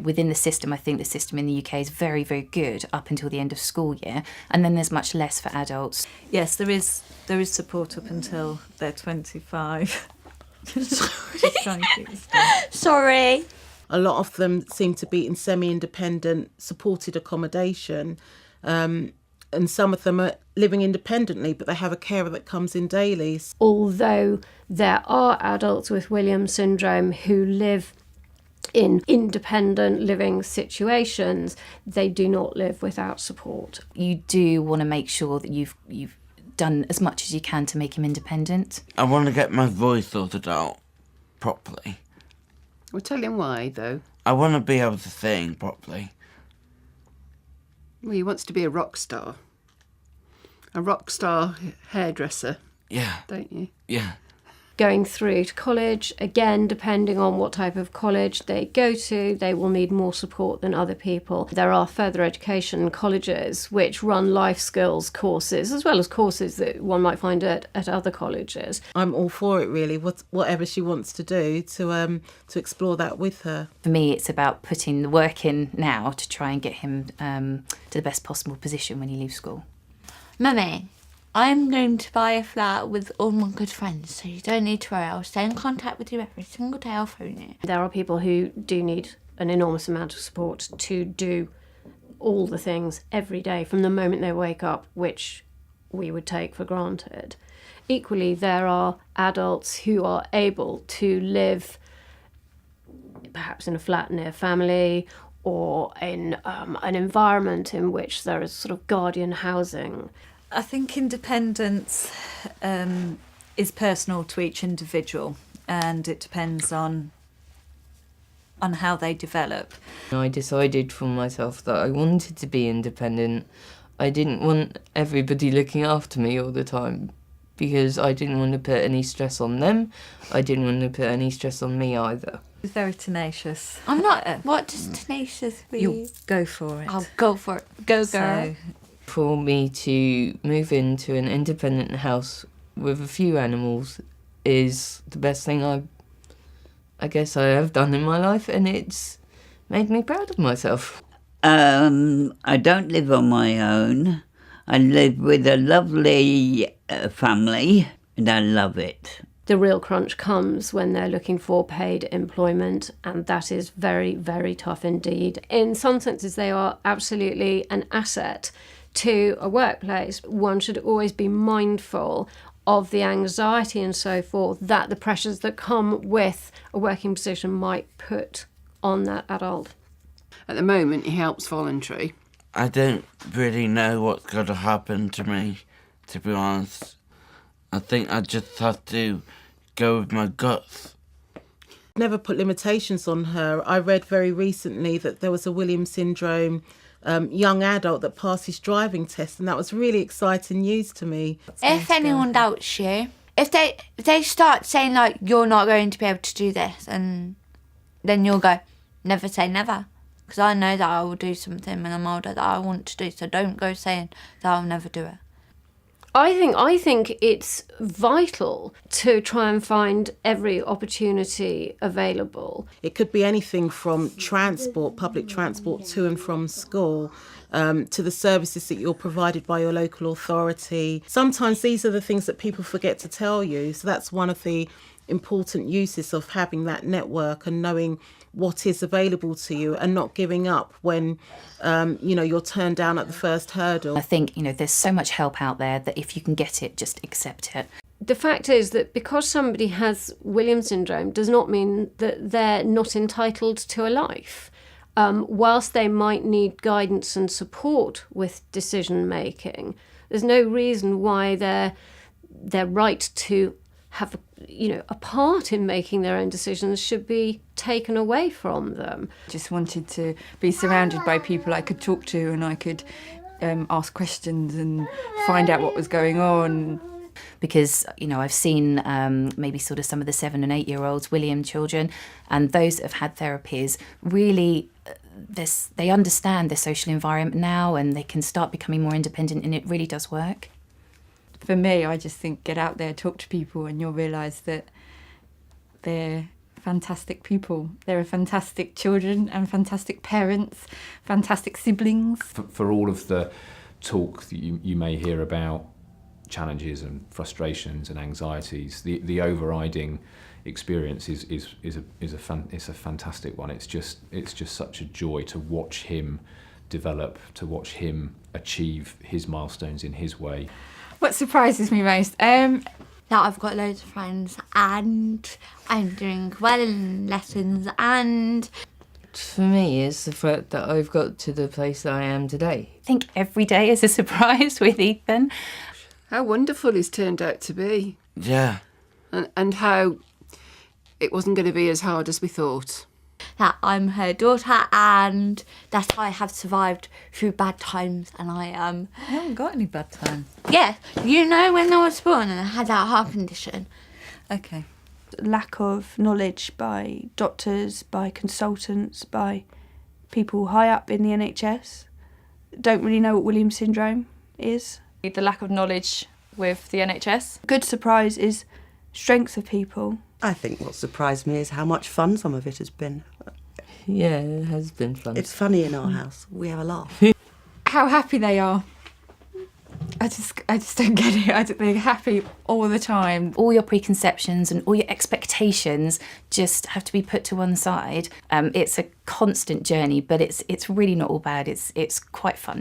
Within the system, I think the system in the UK is very, very good up until the end of school year, and then there's much less for adults. Yes, there is support up until they're 25. Sorry. A lot of them seem to be in semi-independent, supported accommodation, and some of them are living independently, but they have a carer that comes in daily. Although there are adults with Williams syndrome who live in independent living situations, they do not live without support. You do want to make sure that you've done as much as you can to make him independent. I want to get my voice sorted out properly. We'll tell him why, though. I want to be able to sing properly. Well, he wants to be a rock star. A rock star hairdresser, Yeah, don't you? yeah. Going through to college, again, depending on what type of college they go to, they will need more support than other people. There are further education colleges which run life skills courses, as well as courses that one might find at other colleges. I'm all for it, really. Whatever she wants to do to explore that with her. For me, it's about putting the work in now to try and get him to the best possible position when he leaves school. Mummy, I'm going to buy a flat with all my good friends, so you don't need to worry. I'll stay in contact with you every single day. I'll phone you. There are people who do need an enormous amount of support to do all the things every day from the moment they wake up, which we would take for granted. Equally, there are adults who are able to live perhaps in a flat near family or in an environment in which there is sort of guardian housing. I think independence is personal to each individual, and it depends on how they develop. I decided for myself that I wanted to be independent. I didn't want everybody looking after me all the time because I didn't want to put any stress on them. I didn't want to put any stress on me either. He's very tenacious. I'm not. What does tenacious mean? You'll go for it. I'll go for it. Go, girl. So, For me to move into an independent house with a few animals is the best thing I guess I have done in my life, and it's made me proud of myself. I don't live on my own. I live with a lovely family, and I love it. The real crunch comes when they're looking for paid employment, and that is very, very tough indeed. In some senses, they are absolutely an asset to a workplace. One should always be mindful of the anxiety and so forth that the pressures that come with a working position might put on that adult. At the moment, he helps voluntary. I don't really know what's going to happen to me, to be honest. I think I just have to go with my guts. Never put limitations on her. I read very recently that there was a Williams syndrome young adult that passed his driving test, and that was really exciting news to me. If anyone doubts you, if they start saying like you're not going to be able to do this, and then you'll go, never say never, because I know that I will do something when I'm older that I want to do. So don't go saying that I'll never do it. I think it's vital to try and find every opportunity available. It could be anything from transport, public transport to and from school, to the services that you're provided by your local authority. Sometimes these are the things that people forget to tell you. So that's one of the important uses of having that network and knowing what is available to you and not giving up when you're turned down at the first hurdle. I think there's so much help out there that if you can get it, just accept it. The fact is that because somebody has Williams syndrome does not mean that they're not entitled to a life. Whilst they might need guidance and support with decision making, there's no reason why their right to have a part in making their own decisions should be taken away from them. Just wanted to be surrounded by people I could talk to, and I could ask questions and find out what was going on. Because I've seen maybe sort of some of the 7 and 8 year olds, William children, and those that have had therapies really they understand their social environment now, and they can start becoming more independent, and it really does work. For me, I just think get out there, talk to people, and you'll realise that they're fantastic people. There are fantastic children and fantastic parents, fantastic siblings. For all of the talk that you may hear about challenges and frustrations and anxieties, the overriding experience is a fantastic one. It's just such a joy to watch him develop, to watch him achieve his milestones in his way. What surprises me most? That I've got loads of friends and I'm doing well in lessons, and For me, it's the fact that I've got to the place that I am today. I think every day is a surprise with Ethan. How wonderful he's turned out to be. Yeah. And how it wasn't going to be as hard as we thought. that I'm her daughter and that I have survived through bad times, and I I haven't got any bad time. yeah, you know, when I was born and I had that heart condition. Okay. Lack of knowledge by doctors, by consultants, by people high up in the NHS. Don't really know what Williams syndrome is. The lack of knowledge with the NHS. Good surprise is strength of people. I think what surprised me is how much fun some of it has been. Yeah, it has been fun. It's funny in our house. We have a laugh. How happy they are. I just don't get it. They're happy all the time. All your preconceptions and all your expectations just have to be put to one side. It's a constant journey, but it's really not all bad. It's quite fun.